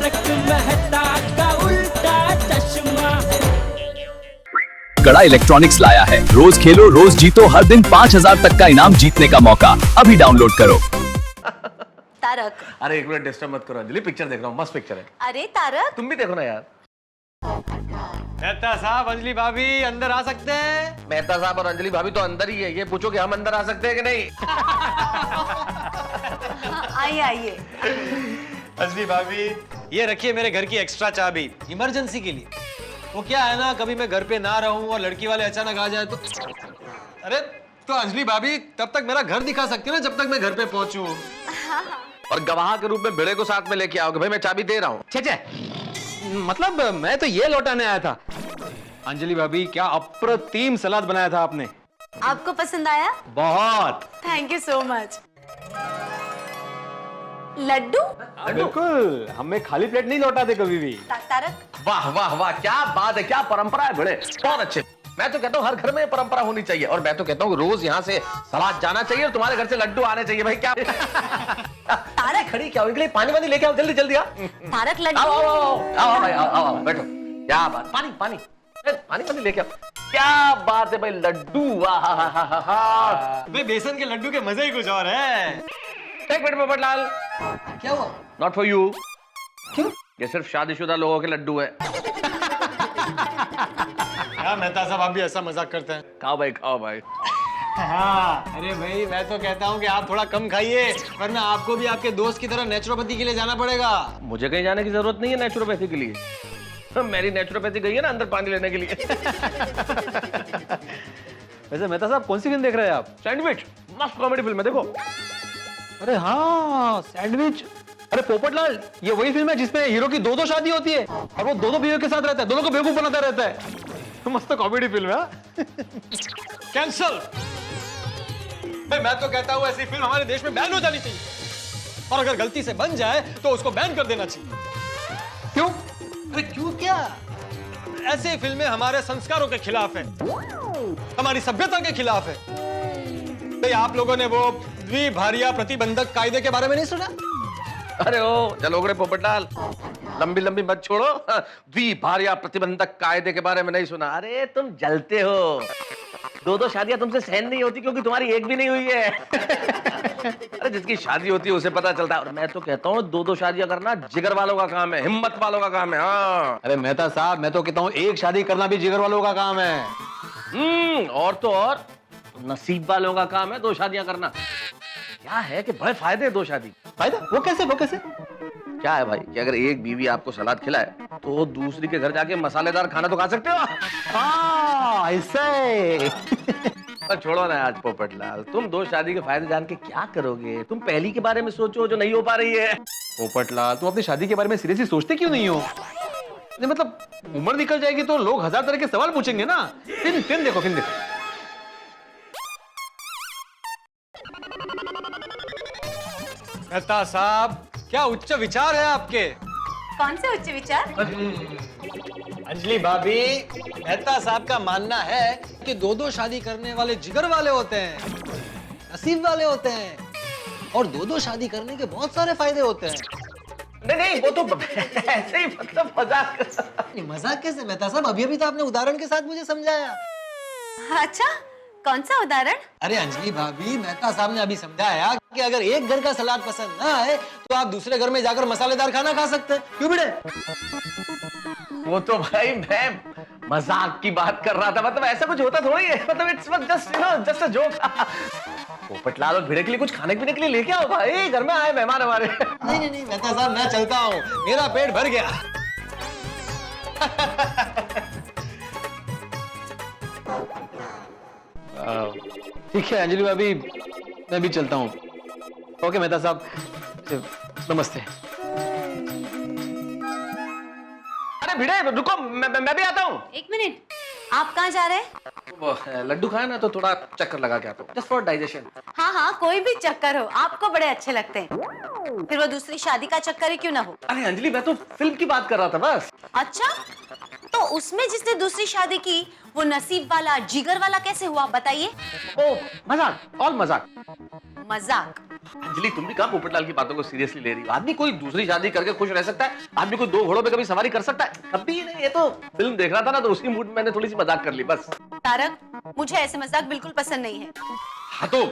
तारक मेहता का उल्टा चश्मा। कड़ा इलेक्ट्रॉनिक्स लाया है रोज खेलो रोज जीतो, हर दिन 5,000 तक का इनाम जीतने का मौका। अभी डाउनलोड करो। तारक, अरे एक मिनट डिस्टर्ब मत करो अंजलि, पिक्चर देख रहा हूँ, मस्त पिक्चर है। अरे तारक, तुम भी देखो ना यार। मेहता साहब, अंजलि भाभी अंदर आ सकते हैं? मेहता साहब और अंजलि भाभी तो अंदर ही है, ये पूछो कि हम अंदर आ सकते हैं कि नहीं। आइए आइए। अंजलि भाभी, ये रखिए मेरे घर की एक्स्ट्रा चाबी, इमरजेंसी के लिए। वो क्या है ना, कभी मैं घर पे ना रहूं और लड़की वाले अचानक आ जाए तो। अरे तो अंजलि भाभी तब तक मेरा घर दिखा सकती है ना, जब तक मैं घर पे पहुंचूं। और गवाह के रूप में भिड़े को साथ में लेके आओगे। भाई मैं चाबी दे रहा हूँ। छे मतलब मैं तो ये लौटाने आया था। अंजलि भाभी, क्या अप्रतिम सलाद बनाया था आपने। आपको पसंद आया? बहुत। Thank you so much. लड्डू? बिल्कुल, हमें खाली प्लेट नहीं लौटाते कभी भी। तारक, वाह वाह वाह, क्या बात है, क्या परंपरा है भिड़े, बहुत अच्छे। मैं तो कहता हूँ हर घर में ये परंपरा होनी चाहिए, और मैं तो कहता हूँ रोज यहाँ से सलाद जाना चाहिए और तुम्हारे घर से लड्डू आने चाहिए। भाई क्या तारक खड़ी क्या हो, इनके लिए पानी वानी लेके आओ, जल्दी जल्दी आ। तारक आओ लड्डू। आओ आओ भाई, आओ बैठो। क्या बात, पानी पानी पानी पानी लेके आओ। क्या बात है भाई, लड्डू, वाह। भाई बेसन के लड्डू के मजे ही कुछ और है। एक मिनट पोपटलाल, क्या हुआ? Not for you. क्यों? ये सिर्फ शादीशुदा लोगों के लड्डू है। क्या मेहता साहब, आप भी ऐसा मजाक करते हैं? खाओ भाई, खाओ भाई। हाँ, अरे भाई मैं तो कहता हूँ कि आप थोड़ा कम खाइए, वरना आपको भी आपके दोस्त की तरह नेचुरोपैथी के लिए जाना पड़ेगा। मुझे कहीं जाने की जरूरत नहीं है नेचुरोपैथी के लिए। मेरी नेचुरोपैथी गई है ना अंदर पानी लेने के लिए। वैसे मेहता साहब, कौन सी फिल्म देख रहे हैं आप? सैंडविच, मस्त कॉमेडी फिल्म है, देखो। अरे हाँ, सैंडविच। अरे पोपटलाल, ये वही फिल्म है जिसमें हीरो की दो शादी होती है और वो दो बीवियों के साथ रहता है, दोनों को बेवकूफ बनाता रहता है। मस्त कॉमेडी फिल्म है। कैंसल। मैं तो कहता हूँ ऐसी फिल्म हमारे देश में बैन हो जानी चाहिए, और अगर गलती से बन जाए तो उसको बैन कर देना चाहिए। क्यों? अरे क्यों क्या? ऐसी फिल्में हमारे संस्कारों के खिलाफ है, हमारी सभ्यता के खिलाफ है। भाई आप लोगों ने वो द्विभारिया प्रतिबंधक कायदे के बारे में नहीं सुना? अरे ओ जलोगड़े पोपटलाल, लंबी लंबी मत छोड़ो। द्विभारिया प्रतिबंधक कायदे के बारे में नहीं सुना? अरे तुम जलते हो, दो शादियां तुमसे सहन नहीं होती क्योंकि तुम्हारी एक भी नहीं हुई है। अरे जिसकी शादी होती है उसे पता चलता है। और मैं तो कहता हूँ दो शादियां करना जिगर वालों का काम है, हिम्मत वालों का काम है। हाँ अरे मेहता साहब, मैं तो कहता हूँ एक शादी करना भी जिगर वालों का काम है। और तो और नसीब वालों का काम है दो शादियां करना। क्या है कि बड़े फायदे हैं दो शादी। फायदा? वो कैसे? क्या है भाई कि अगर एक बीवी आपको सलाद खिलाए तो दूसरी के घर जाके मसालेदार खाना तो खा सकते हो। हाँ, ऐसे। पर छोड़ो ना आज पोपटलाल, तुम दो शादी के फायदे जान के क्या करोगे? तुम पहली के बारे में सोचो जो नहीं हो पा रही है। पोपटलाल, तुम अपनी शादी के बारे में सीरियसली सोचते क्यों नहीं हो? मतलब उम्र निकल जाएगी तो लोग हजार तरह के सवाल पूछेंगे ना। फिल्म देखो। मेहता साहब, क्या उच्च विचार है आपके। कौन से उच्च विचार? अंजलि भाभी, मेहता साहब का मानना है कि दो शादी करने वाले जिगर वाले होते हैं, नसीब वाले होते हैं, और दो शादी करने के बहुत सारे फायदे होते हैं। नहीं वो तो ऐसे ही, मतलब मजाक। मजाक कैसे मेहता साहब? अभी तो आपने उदाहरण के साथ मुझे समझाया। अच्छा, कौन सा उदाहरण? अरे अंजलि भाभी, मेहता साहब ने अभी समझाया कि अगर एक घर का सलाद पसंद ना आए तो आप दूसरे घर में जाकर मसालेदार खाना खा सकते हैं। क्यों बेटे? वो तो भाई मैं मजाक की बात कर रहा था, मतलब ऐसा कुछ होता थोड़ी है, मतलब it's just a joke. Popatlal और भिड़े के लिए कुछ खाने पीने के लिए लेके आओ भाई, घर में आए मेहमान हमारे। नहीं मेहता साहब, मैं चलता हूँ, मेरा पेट भर गया। ठीक है अंजलि भाभी, मैं भी चलता हूँ। ओके मेहता साहब, नमस्ते। अरे भिड़े रुको, मैं भी आता हूँ। एक मिनट, आप कहाँ जा रहे हैं? लड्डू खाया ना तो थोड़ा चक्कर लगा के आता हूँ, जस्ट फॉर डाइजेशन। हाँ, कोई भी चक्कर हो, आपको बड़े अच्छे लगते हैं। फिर वो दूसरी शादी का चक्कर ही क्यों ना हो? अरे अंजलि, मैं तो फिल्म की बात कर रहा था बस। अच्छा, तो उसमें जिसने दूसरी शादी की वो नसीब वाला जिगर वाला कैसे हुआ, बताइए। ओ मजाक, ऑल मजाक। मजाक। अंजलि तुम भी कहाँ पोपटलाल की बातों को सीरियसली ले रही हो? आदमी कोई दूसरी शादी करके खुश रह सकता है, आदमी कोई 2 घोड़ों पे कभी सवारी कर सकता है? कभी नहीं। ये तो फिल्म देख रहा था ना, तो उसी मूड में मैंने थोड़ी सी मजाक कर ली बस। तारक, मुझे ऐसे मजाक बिल्कुल पसंद नहीं है। हाँ तो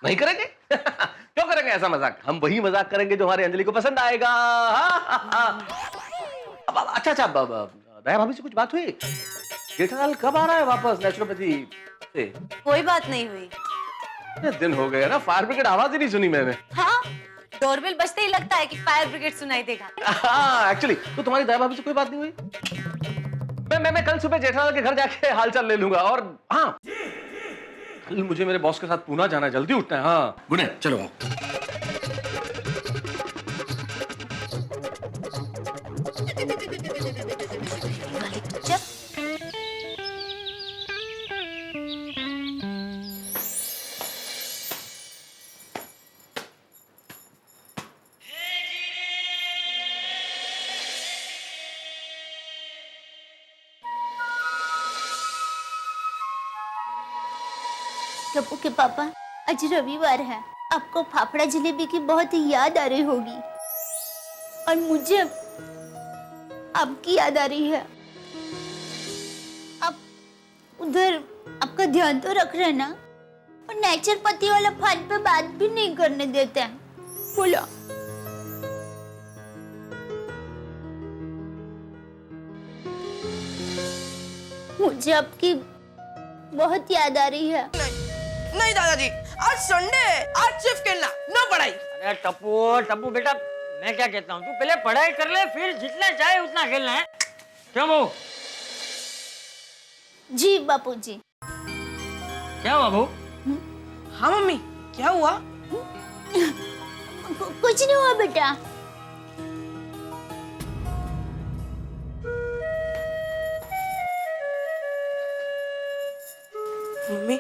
नहीं करेंगे? क्यों करेंगे ऐसा मजाक? हम वही मजाक करेंगे जो हमारी अंजलि को पसंद आएगा। अच्छा, दया भाभी से कुछ बात हुई? जेठालाल कब आ रहा है वापस नेचुरोपैथी से? कोई बात नहीं हुई। इतने दिन हो गए ना, फायर ब्रिगेड आवाज ही नहीं सुनी मैंने। हाँ, डोरबेल बजते ही लगता है कि फायर ब्रिगेड सुनाई देगा। हाँ एक्चुअली, तो तुम्हारी दया भाभी से कोई बात नहीं हुई? मैं कल सुबह जेठालाल के घर जाके हालचाल ले लूंगा। और हाँ, कल मुझे मेरे बॉस के साथ पूना जाना है, जल्दी उठना है। हाँ गुड नाइट, चलो। जब टप्पू के पापा, आज रविवार है, आपको फाफड़ा जलेबी की बहुत ही याद आ रही होगी और मुझे आपकी याद आ रही है। आप उधर आपका ध्यान तो रख रहे हैं ना? और नेचर पति वाला फोन पे बात भी नहीं करने देते हैं। बोलो। मुझे आपकी बहुत याद आ रही है। नहीं दादाजी, आज संडे है, आज सिर्फ खेलना, ना पढ़ाई। अरे टप्पू बेटा, मैं क्या कहता हूँ, तू पहले पढ़ाई कर ले, फिर जितना चाहे उतना खेलना है। क्यों बहू? जी बापूजी। क्या हुआ बहू? हाँ मम्मी, क्या हुआ? कुछ नहीं हुआ बेटा। मम्मी,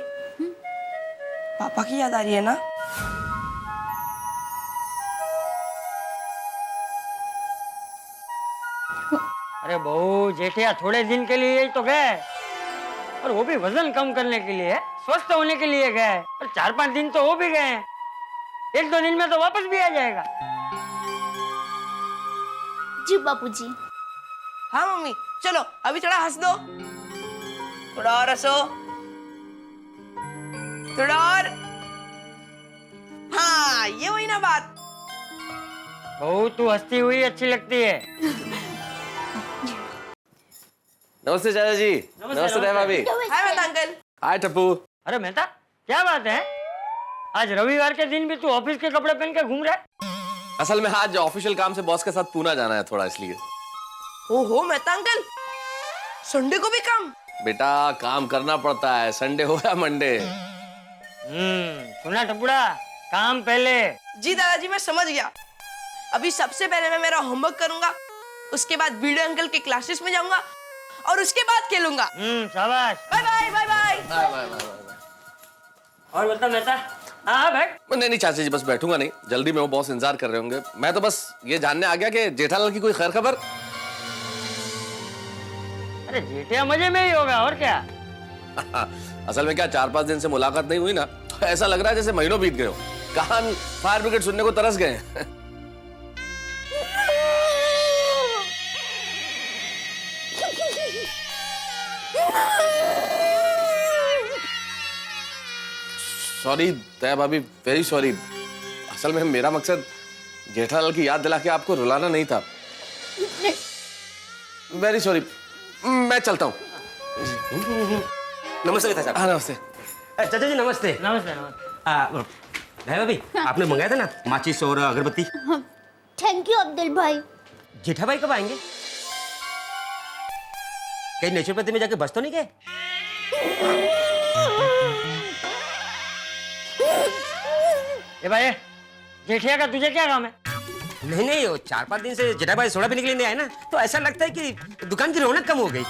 पापा की याद आ रही है ना? अरे बहू, जेठिया थोड़े दिन के लिए ही तो गए, और वो भी वजन कम करने के लिए, स्वस्थ होने के लिए गए, और 4-5 दिन तो हो भी गए हैं। 1-2 दिन में तो वापस भी आ जाएगा। जी बापूजी। हाँ मम्मी, चलो अभी थोड़ा हंस दो, थोड़ा और हंसो, थोड़ा और। हाँ, ये वही ना बात। बहू, तू हंसती हुई अच्छी लगती है। नमस्ते चाचा जी। नमस्ते दया भाभी। हाय मेहता अंकल। हाय टप्पू। अरे मेहता, क्या बात है, आज रविवार के दिन भी तू ऑफिस के कपड़े पहन के घूम रहा है? असल में आज ऑफिशियल काम से बॉस के साथ पूना जाना है थोड़ा, इसलिए। ओहो मेहता अंकल, संडे को भी काम? बेटा काम करना पड़ता है, संडे हो या मंडे। सुना टपुड़ा, काम पहले। जी दादाजी, मैं समझ गया। अभी सबसे पहले मैं मेरा होमवर्क करूंगा, उसके बाद वीडियो अंकल के क्लासेस में जाऊंगा, और उसके बाद खेलूंगा। शाबाश। Bye bye bye bye. और बता मेहता। हाँ बैठ। नहीं चाचा जी, बस बैठूंगा नहीं, जल्दी में वो बॉस इंतजार कर रहे होंगे। मैं तो बस ये जानने आ गया कि जेठालाल की कोई खैर खबर। अरे जेठिया मजे में ही होगा, और क्या। असल में क्या 4-5 दिन से मुलाकात नहीं हुई ना, तो ऐसा लग रहा है जैसे महीनों बीत गए हो। कान फायर ब्रिगेड सुनने को तरस गए। सॉरी दया भाभी, वेरी सॉरी। असल में मेरा मकसद जेठालाल की याद दिला के आपको रुलाना नहीं था। वेरी सॉरी, मैं चलता हूँ। नमस्ते बेटा साहब। हाँ नमस्ते। चाचा जी नमस्ते। नमस्ते नमस्ते। है भाभी, आपने मंगाया था ना माचिस और अगरबत्ती? थैंक यू अब्दुल भाई। जेठा भाई कब आएंगे? कहीं नेचुरोपैथी में जाके बस तो नहीं गए? ए भाई, जेठिया का तुझे क्या काम है? नहीं, वो 4-5 दिन से जेठा भाई सोडा पीने के लिए नहीं आए ना, तो ऐसा लगता है कि दुकान की रौनक कम हो गई।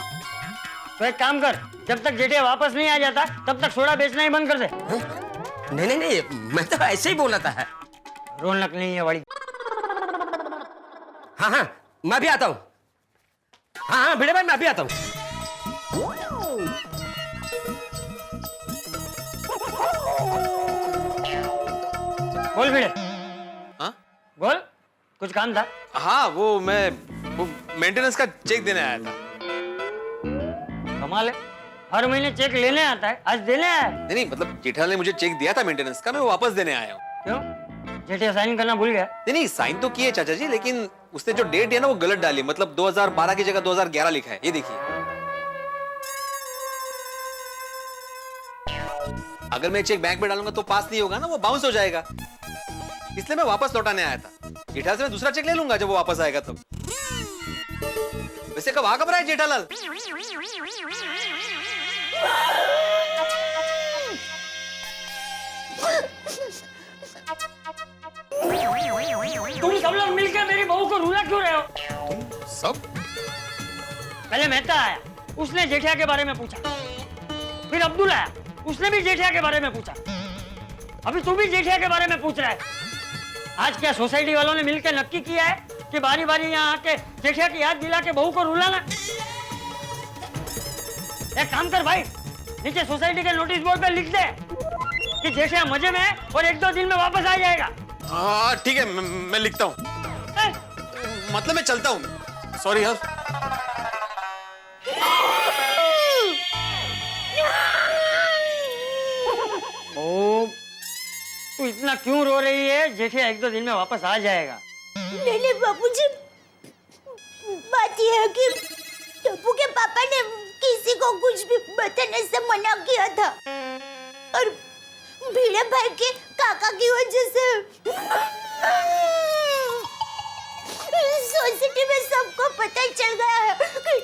तो एक काम कर, जब तक जेठिया वापस नहीं आ जाता तब तक सोडा बेचना ही बंद कर दे। नहीं, मैं तो ऐसे ही बोला था। रौनक नहीं है बड़ी। हाँ, मैं भी आता हूँ। हाँ भिड़े भाई, मैं भी आता हूँ। बोल भिड़े, हाँ बोल, कुछ काम था? हाँ वो मेंटेनेंस का चेक देने आया था। कमाल है, हर महीने चेक लेने आता है, आज देने आया है। नहीं नहीं, मतलब जेठालाल ने मुझे चेक दिया था मेंटेनेंस का, मैं वो वापस देने आया हूँ। क्यों? जेठिया साइन करना भूल गया? नहीं नहीं, साइन तो किए चाचा जी, लेकिन उसने जो डेट है ना वो गलत डाली, मतलब 2012 की जगह 2011 लिखा है, ये देखिए। अगर मैं चेक बैंक में डालूंगा तो पास नहीं होगा ना, वो बाउंस हो जाएगा, इसलिए मैं वापस लौटाने आया था। जेठालाल से मैं दूसरा चेक ले लूंगा जब वो वापस आएगा तब। वैसे कब रहा है जेठालाल? तुम सब लोग मिलकर मेरी बहू को रूला क्यों रहे हो? सब? पहले मेहता आया, उसने जेठिया के बारे में पूछा, फिर अब्दुल आया, उसने भी जेठिया के बारे में पूछा, अभी तू भी जेठिया के बारे में पूछ रहा है। आज क्या सोसाइटी वालों ने मिलकर नक्की किया है कि बारी बारी यहाँ आके जेठिया की याद दिला के बहू को रुलाना? एक काम कर भाई, नीचे सोसाइटी के नोटिस बोर्ड पे लिख दे कि जेठिया मजे में है और 1-2 दिन में वापस आ जाएगा। हाँ ठीक है, मैं लिखता हूँ, मतलब मैं चलता हूँ, सॉरी यार। ओ, तू इतना क्यों रो रही है? जेठिया 1-2 दिन में वापस आ जाएगा। नहीं बाबूजी, बात यह है कि टप्पू के पापा ने किसी को कुछ भी बताने से मना किया था और भिड़े भाई के काका की वजह से सोसाइटी में सबको पता चल गया है कि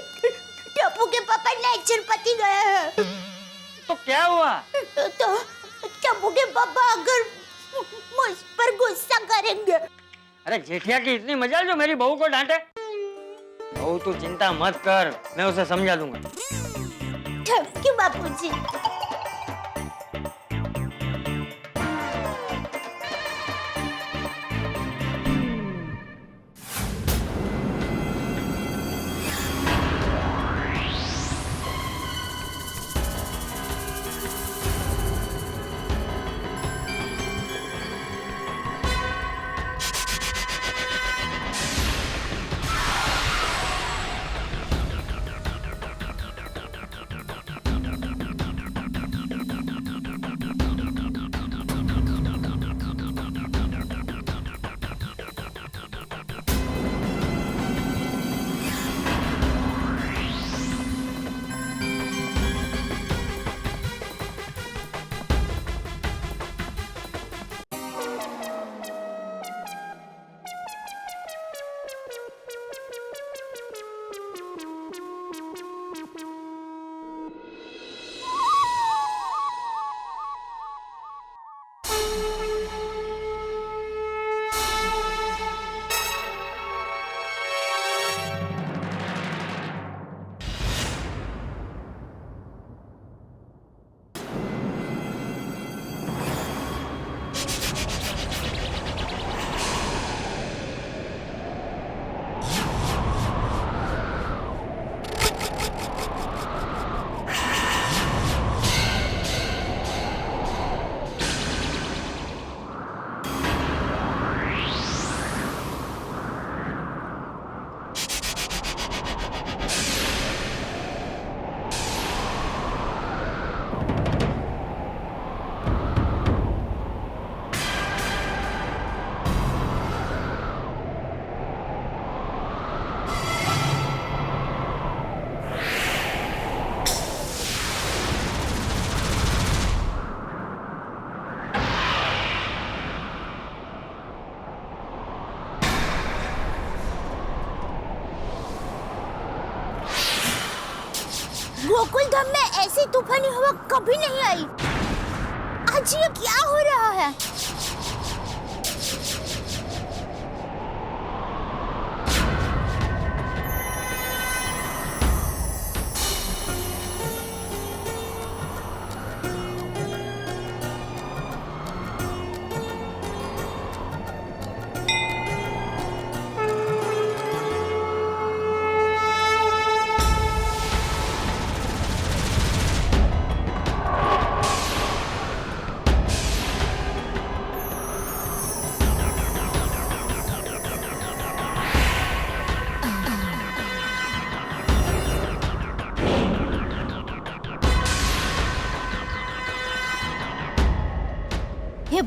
टप्पू के पापा नेचुरोपैथी गए हैं। तो क्या हुआ? तो टप्पू के पापा अगर मुझ पर गुस्सा करेंगे। अरे जेठिया की इतनी मजाल जो मेरी बहू को डांटे? बहू तू चिंता मत कर, मैं उसे समझा दूंगा। थैंक यू बापूजी। गोकुल धाम में ऐसी तूफानी हवा कभी नहीं आई। आज ये क्या हो रहा है?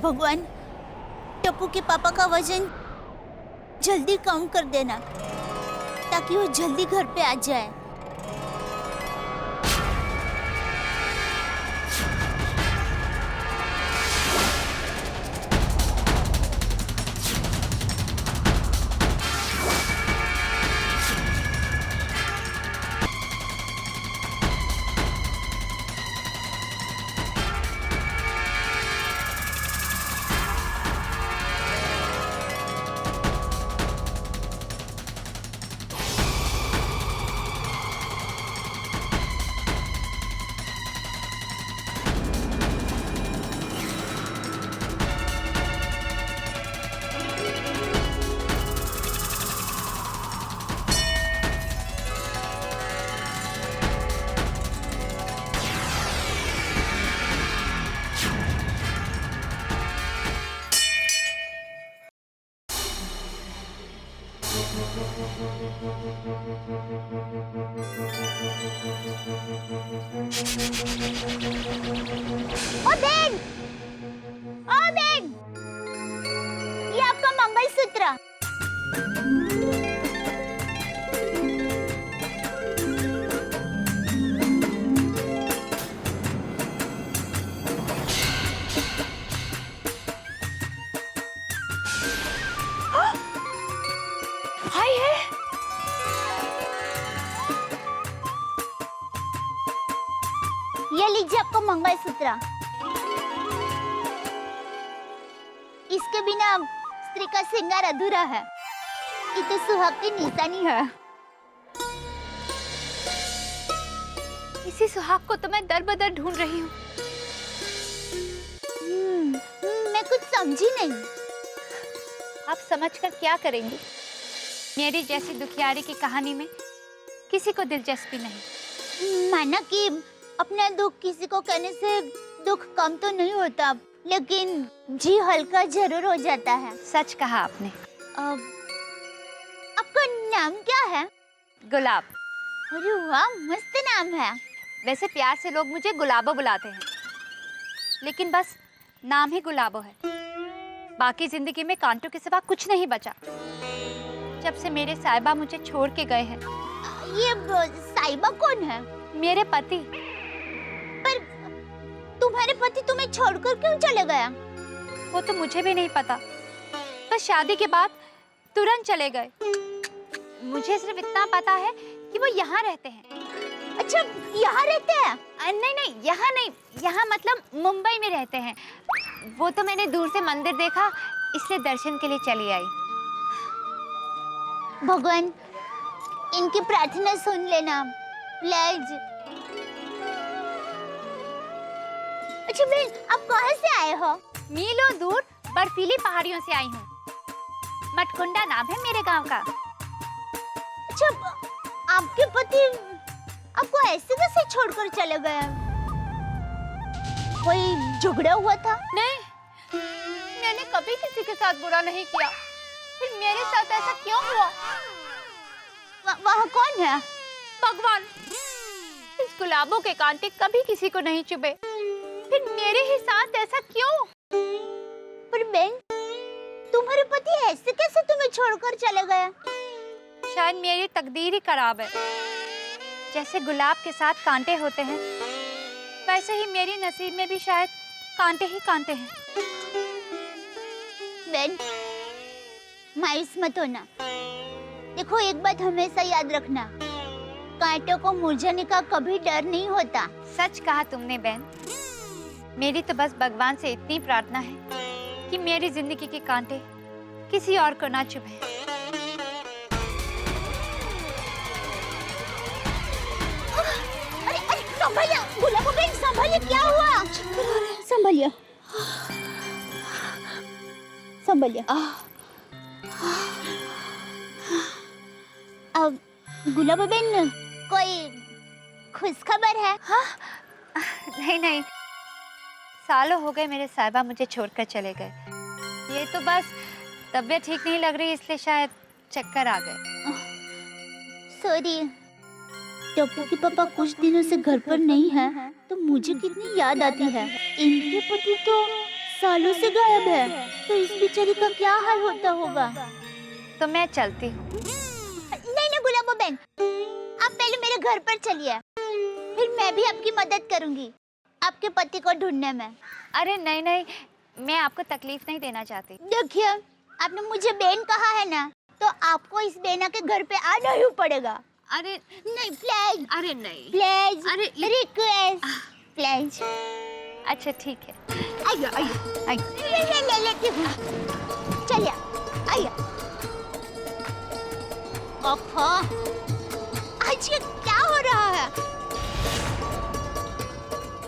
भगवान, टप्पू के पापा का वजन जल्दी कम कर देना ताकि वो जल्दी घर पे आ जाए। ओ बेन, ओ बेन, ये आपका मंगलसूत्र। भाई है। ये लीजिए आपका मंगलसूत्र। इसके बिना स्त्री का श्रृंगार अधूरा है। ये तो सुहाग की निशानी है। इसी सुहाग को तो मैं दर बदर ढूंढ रही हूँ। मैं कुछ समझी नहीं। आप समझकर क्या करेंगी? मेरी जैसी दुखियारी की कहानी में किसी को दिलचस्पी नहीं। माना कि अपना दुख किसी को कहने से दुख कम तो नहीं होता, लेकिन जी हल्का जरूर हो जाता है। सच कहा आपने। आपका नाम क्या है? गुलाब। अरे वाह, मस्त नाम है। वैसे प्यार से लोग मुझे गुलाबो बुलाते हैं, लेकिन बस नाम ही गुलाबो है। बाकी जिंदगी में कांटों के सिवा कुछ नहीं बचा। जब से मेरे साहिबा मुझे छोड़ के गए हैं। ये साहिबा कौन है? मेरे पति। पर तुम्हारे पति तुम्हें छोड़कर क्यों चले गया? वो तो मुझे भी नहीं पता, बस शादी के बाद तुरंत चले गए। मुझे सिर्फ इतना पता है कि वो यहाँ रहते हैं। अच्छा, यहाँ रहते हैं? नहीं नहीं, यहाँ नहीं, यहाँ मतलब मुंबई में रहते हैं। वो तो मैंने दूर से मंदिर देखा, इसलिए दर्शन के लिए चली आई। भगवान, इनकी प्रार्थना सुन लेना प्लीज। अच्छा बहन, आप कहाँ से आए हो? मीलों दूर बर्फीली पहाड़ियों से आई हूँ। मटकुंडा नाम है मेरे गांव का। अच्छा, आपके पति आपको ऐसे कैसे छोड़कर चले गए? कोई झगड़ा हुआ था? नहीं, मैंने कभी किसी के साथ बुरा नहीं किया, फिर मेरे साथ ऐसा क्यों हुआ? वहाँ कौन है? भगवान, इस गुलाबों के कांटे कभी किसी को नहीं चुभे, फिर मेरे ही साथ ऐसा क्यों? पर बहन, तुम्हारे पति ऐसे कैसे तुम्हें छोड़कर चले गए? शायद मेरी तकदीर ही खराब है। जैसे गुलाब के साथ कांटे होते हैं, वैसे ही मेरी नसीब में भी शायद कांटे ही कांटे हैं। बहन, मायूस मत होना। देखो, एक बात हमेशा याद रखना, कांटों को मुरझाने का कभी डर नहीं होता। सच कहा तुमने बहन। मेरी तो बस भगवान से इतनी प्रार्थना है कि मेरी जिंदगी के कांटे किसी और को ना चुभे। अरे अरे, संभालिए गुलाबो बहन, संभालिए। क्या हुआ? संभालिए, संभालिए। अब गुलाबो बहन, कोई खुश खबर है? हाँ? नहीं नहीं, सालों हो गए मेरे साहिबा मुझे छोड़कर चले गए। ये तो बस तबीयत ठीक नहीं लग रही, इसलिए शायद चक्कर आ गए। सॉरी, टप्पू के पापा कुछ दिनों से घर पर नहीं है, तो मुझे कितनी याद आती है। इनके पति तो सालों से गायब है, तो इस बेचारी का क्या हाल होता होगा। तो मैं चलती हूँ। नहीं नहीं गुलाबो बहन, आप पहले मेरे घर पर चलिए, फिर मैं भी आपकी मदद करूंगी आपके पति को ढूंढने में। अरे नहीं नहीं, मैं आपको तकलीफ नहीं देना चाहती। देखिए, आपने मुझे बहन कहा है ना, तो आपको इस बहना के घर पे आना ही पड़ेगा। अरे नहीं प्लीज, अरे नहीं, प्लीज, अरे रिक्वेस्ट, प्लीज। अच्छा ठीक है। आइए आइए आइए, ले लेती हूँ। चलिए आइए। ओफो, आज ये क्या हो रहा है?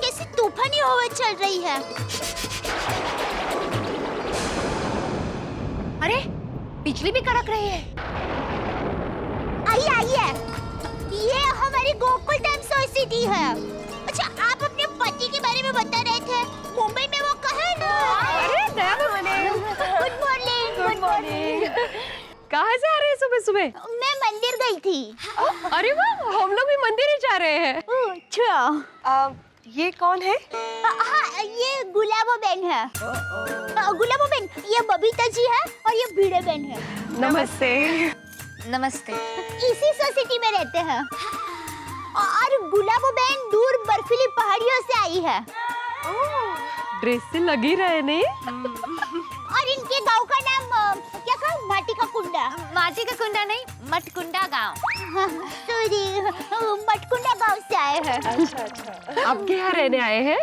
कैसी तूफानी हवा चल रही है। अरे बिजली भी कड़क रही है। आइए आइए, ये हमारी गोकुल डैम सोसाइटी है। अच्छा, आप अपने पति के बारे में बता रहे थे, मुंबई में वो कहाँ है ना? अरे गुड मॉर्निंग, गुड मॉर्निंग। कहाँ से आ रहे हैं सुबह सुबह? मैं मंदिर गई थी। अरे वाह, हम लोग भी मंदिर ही जा रहे हैं। अच्छा, ये कौन है? हाँ, ये गुलाबो बहन है। गुलाबो बहन, ये बबीता जी है और ये भिड़े बहन है। नमस्ते। नमस्ते। इसी सोसाइटी में रहते हैं। और गुलाबो बहन दूर बर्फीली पहाड़ियों से आई है। ड्रेस से लगी रहे नहीं? और इनके गांव का नाम क्या कहा? माटी का कुंडा। माटी का कुंडा नहीं, मटकुंडा गांव। सॉरी, मटकुंडा गांव से आए हैं। अच्छा, आप यहाँ रहने आए हैं?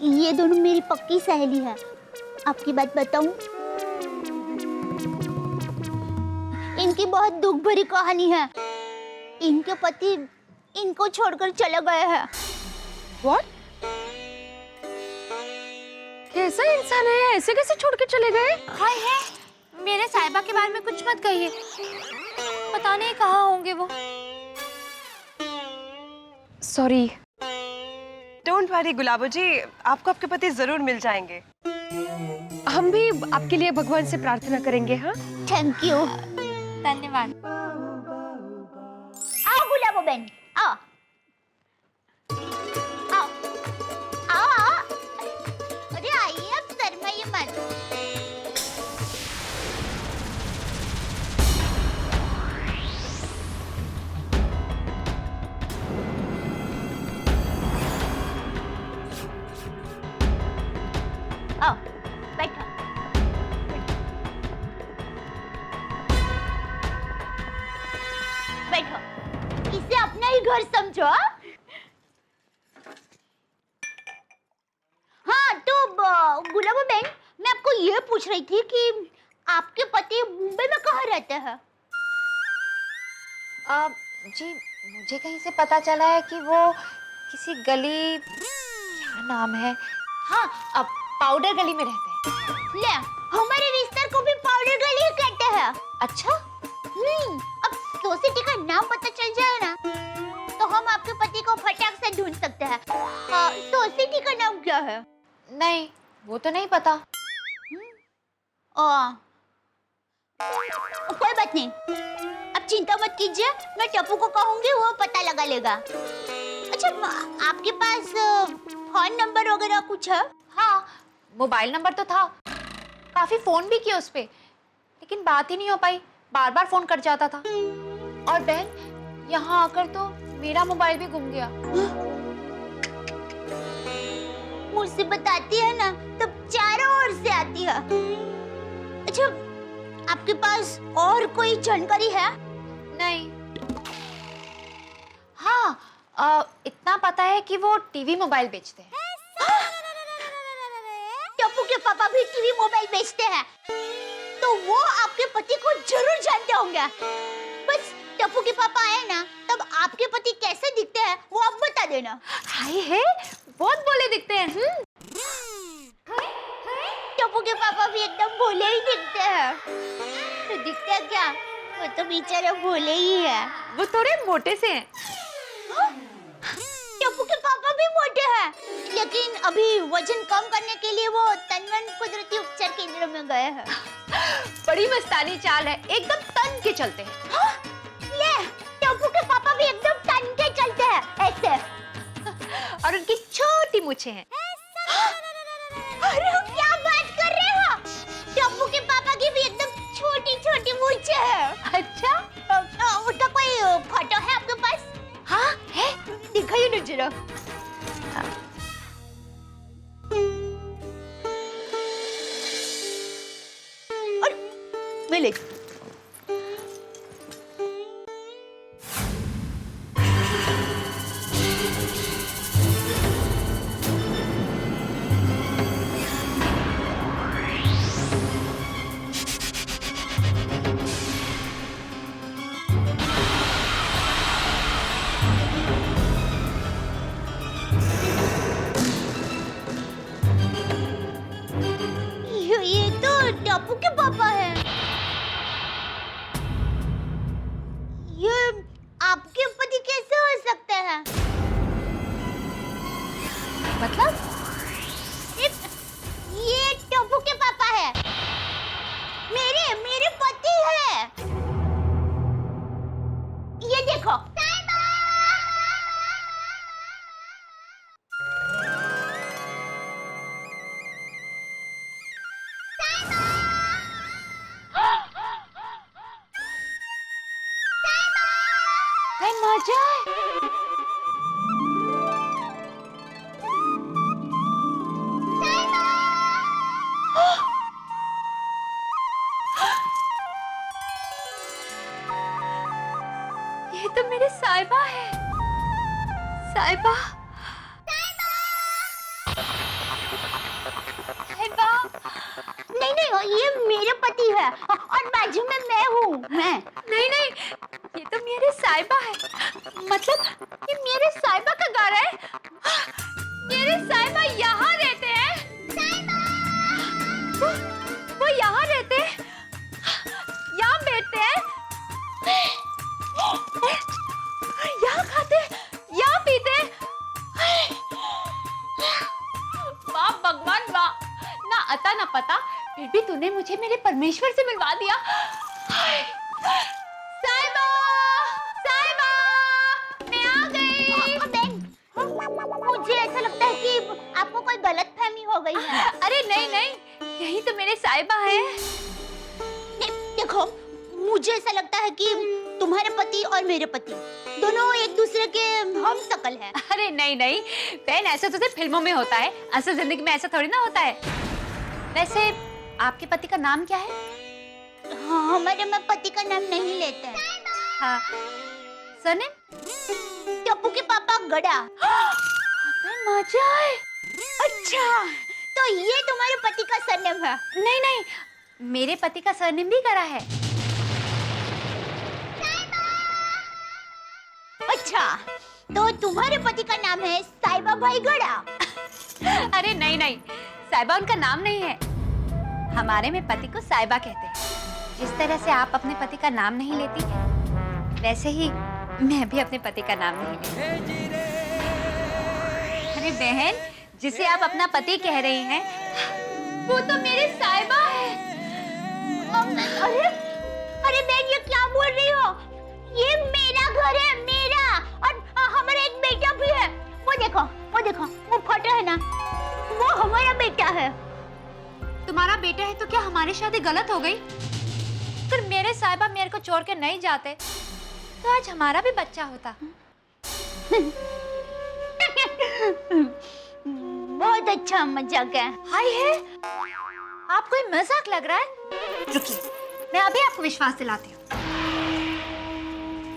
ये दोनों मेरी पक्की सहेली है। आपकी बात बताऊं, इनकी बहुत दुख भरी कहानी है। इनके पति इनको छोड़कर चले गए हैं। What? कैसा इंसान है, ऐसे कैसे छोड़ के चले गए? हाय है, मेरे साहिबा के बारे में कुछ मत कहिए, पता नहीं कहाँ होंगे वो। सॉरी। डोंट वरी गुलाबो जी, आपको आपके पति जरूर मिल जाएंगे। हम भी आपके लिए भगवान से प्रार्थना करेंगे। हाँ, थैंक यू। धन्यवाद। आओ गुलाबो बहन, आओ आओ आओ आओ। अरे आइए, अब शर्माइए मत। आओ बैठो। बैठो, इसे अपना ही घर समझो। हाँ तो गुलाबो बहन, मैं आपको ये पूछ रही थी कि आपके पति मुंबई में कहाँ रहते हैं? जी मुझे कहीं से पता चला है कि वो किसी गली, क्या नाम है, हाँ अब पाउडर गली में रहते हैं। ले, हमारे रिश्तेदार को भी पाउडर गली ही कहते हैं। अच्छा, अब सोसाइटी का नाम पता चल जाए ना, तो हम आपके पति को फटाक से ढूंढ सकते हैं। सोसाइटी का नाम क्या है? नहीं वो तो नहीं पता। कोई बात नहीं, अब चिंता मत कीजिए, मैं टप्पू को कहूंगी, वो पता लगा लेगा। अच्छा, आपके पास फोन नंबर वगैरह कुछ है? हाँ, मोबाइल नंबर तो था, काफी फोन भी किया उस पे, लेकिन बात ही नहीं हो पाई, बार बार फोन कट जाता था। और बहन, यहाँ आकर तो मेरा मोबाइल भी गुम गया। मुसीबत आती है ना, तब चारों ओर से आती है। अच्छा, आपके पास और कोई जानकारी है? नहीं। हाँ, इतना पता है कि वो टीवी मोबाइल बेचते हैं। टप्पू के पापा भी टीवी मोबाइल बेचते हैं, तो वो आपके पति को जरूर जानते होंगे। बस टप्पू के पापा आए ना, तब आपके पति कैसे दिखते हैं वो आप बता देना। हाय है, बहुत भोले दिखते हैं। टप्पू के पापा भी एकदम भोले ही दिखते हैं। तो दिखते हैं क्या, वो तो बेचारे भोले ही है। वो थोड़े मोटे से हैं। टप्पू के पापा भी मोटे हैं, लेकिन अभी वजन कम करने के लिए वो तनवन कुदरती उपचार केंद्र में गए हैं। बड़ी मस्तानी चाल है, एकदम तन के चलते हैं। ले, टप्पू के पापा भी एकदम तन के चलते हैं, ऐसे। और उनकी छोटी मूछें हैं। आपके पति कैसे हो सकते हैं? मतलब ये टप्पू के पापा है, मेरे पति है। ये देखो। मजा ये तो मेरे साहिबा है। साहिबा, साहिबा। नहीं, ये मेरे पति है और बाजू में मैं हूँ। मैं नहीं, ये तो मेरे साहिबा है। मतलब ये मेरे साहिबा का घर है। मेरे साहिबा यहाँ रहते हैं। वो यहाँ रहते हैं, यहाँ बैठते हैं, यहाँ खाते हैं, यहाँ पीते हैं। वाह भगवान वाह, ना अता ना पता, फिर भी तूने मुझे मेरे परमेश्वर से मिलवा दिया। साहिबा, साहिबा, मैं आ गई। मुझे ऐसा लगता है कि आपको कोई गलतफहमी हो गई है। अरे नहीं, यही तो मेरे साहिबा है। देखो, मुझे ऐसा लगता है कि तुम्हारे पति और मेरे पति दोनों एक दूसरे के हम शकल हैं। अरे नहीं, बहन, ऐसा तो सिर्फ फिल्मों में होता है, असल जिंदगी में ऐसा थोड़ी ना होता है। वैसे आपके पति का नाम क्या है? हाँ, हमारे में पति का नाम नहीं लेते हैं। हाँ, सरनेम? टप्पू के पापा गड़ा। मजा है। अच्छा, तो ये तुम्हारे पति का सरनेम है? नहीं, मेरे पति का सरनेम भी गड़ा है। अच्छा, तो तुम्हारे पति का नाम है साहिबा भाई गड़ा। अरे नहीं, साहिबा उनका नाम नहीं है। हमारे में पति को साहिबा कहते हैं। जिस तरह से आप अपने पति का नाम नहीं लेती, वैसे ही मैं भी अपने पति का नाम नहीं लेती। अरे बहन, जिसे आप अपना पति कह रही हैं, वो तो मेरे साहिबा है। अरे बहन, ये क्या बोल रही हो? ये मेरा घर है, मेरा, और हमारा एक बेटा भी है। वो देखो, वो फोटो है ना, वो हमारा बेटा है। तुम्हारा बेटा है तो क्या हमारी शादी गलत हो गई? अगर मेरे साहिबा मेरे को छोड़ के नहीं जाते तो आज हमारा भी बच्चा होता। बहुत अच्छा मजाक है। हाय है, आपको ये मजाक लग रहा है? रुकिए, मैं अभी आपको विश्वास दिलाती हूँ।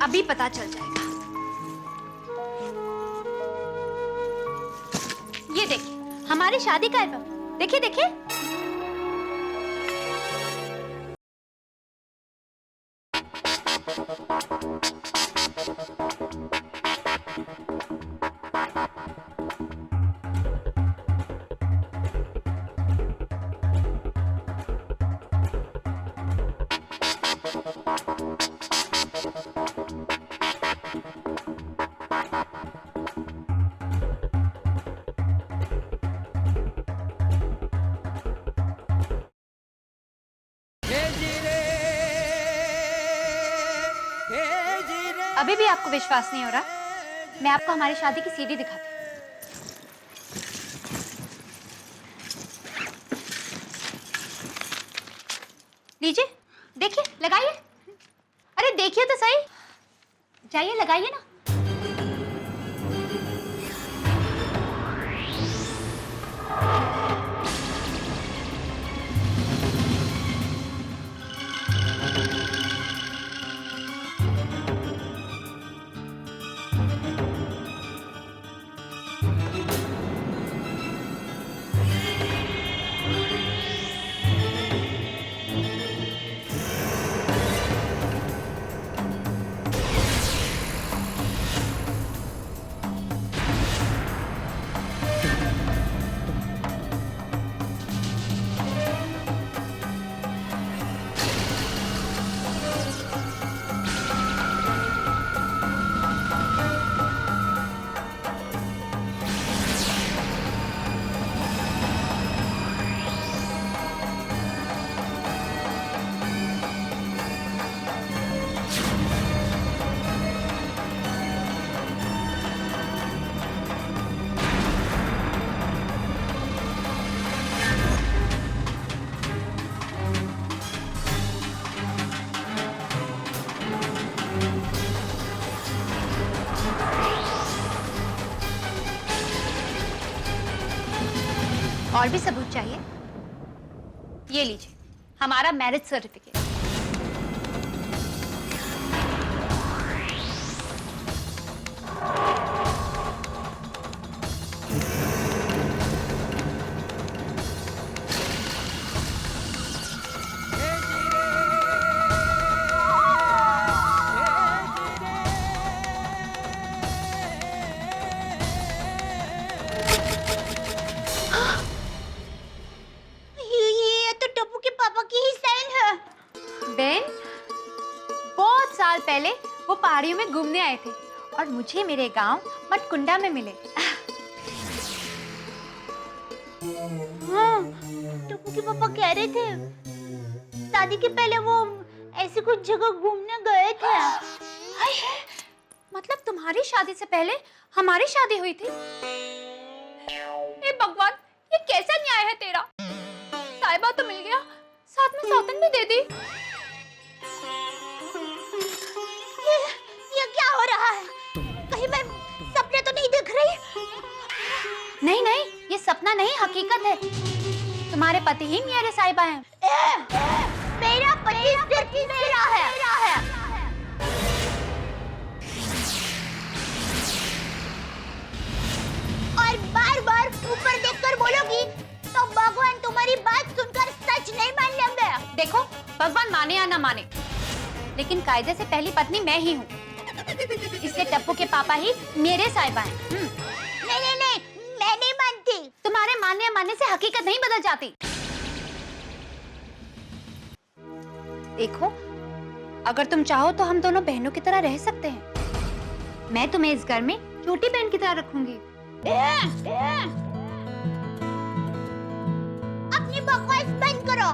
अभी पता चल जाएगा। ये देखिए, हमारी शादी का एल्बम। देखिए। अभी भी आपको विश्वास नहीं हो रहा? मैं आपको हमारी शादी की सीडी दिखाती हूँ। लीजिए, देखिए, लगाइए। अरे देखिए तो सही, जाइए लगाइए ना। और भी सबूत चाहिए? ये लीजिए, हमारा मैरिज सर्टिफिकेट। ये तो टप्पू के पापा की ही साइन है। बेन, बहुत साल पहले वो पहाड़ियों में घूमने आए थे और मुझे मेरे गांव मटकुंडा में मिले। हाँ, टप्पू के पापा कह रहे थे शादी के पहले वो ऐसी कुछ जगह घूमने गए थे। मतलब तुम्हारी शादी से पहले हमारी शादी हुई थी? हे भगवान, ये कैसा न्याय है तेरा? साहिबा तो मिल गया, साथ में सौतन भी दे दी। ये क्या हो रहा है? कहीं मैं सपने तो नहीं देख रही? नहीं नहीं, ये सपना नहीं, हकीकत है। तुम्हारे पति ही मेरे साहिबा हैं। मेरा पति सिर्फ मेरा है। और बार बार ऊपर देखकर बोलोगी तो भगवान तुम्हारी बात सुनकर सच नहीं मान लेंगे। देखो, भगवान माने या ना माने, लेकिन कायदे से पहली पत्नी मैं ही हूँ, इसलिए टप्पू के पापा ही मेरे साहिबा हैं। नहीं, मैं नहीं मानती। तुम्हारे मानने या मानने से हकीकत नहीं बदल जाती। देखो, अगर तुम चाहो तो हम दोनों बहनों की तरह रह सकते हैं। मैं तुम्हें इस घर में छोटी बहन की तरह रखूंगी। अपनी बकवास बंद करो।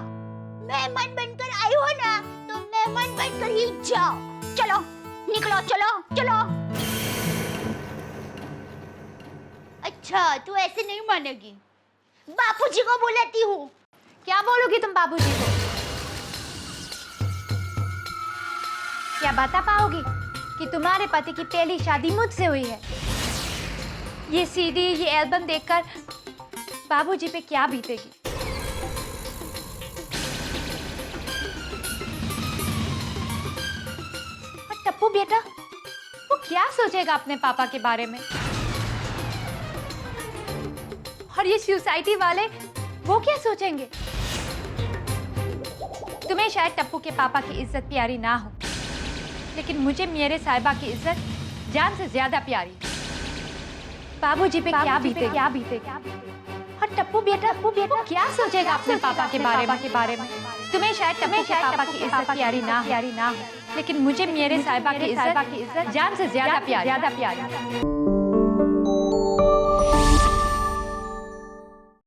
मेहमान बनकर आई हो ना, तो मेहमान बनकर ही जाओ। चलो, निकलो, चलो। अच्छा, तू ऐसे नहीं मानेगी। बापूजी को बुलाती हूँ। क्या बोलोगी तुम बाबूजी को? क्या बता पाओगी कि तुम्हारे पति की पहली शादी मुझसे हुई है? ये सीडी, ये एल्बम देखकर बाबूजी पे क्या बीतेगी? और टप्पू बेटा, वो क्या सोचेगा अपने पापा के बारे में? और ये सोसाइटी वाले, वो क्या सोचेंगे? तुम्हें शायद टप्पू के पापा की इज्जत प्यारी ना हो, लेकिन मुझे मेरे साहिबा की इज्जत जान से ज्यादा प्यारी है। बाबूजी पे क्या बीते? और टप्पू बेटा क्या सोचेगा अपने पापा के बारे में? तुम्हें शायद टप्पू के पापा की इज्जत प्यारी ना हो, लेकिन मुझे मेरे साहिबा की इज्जत जान से ज्यादा प्यारी।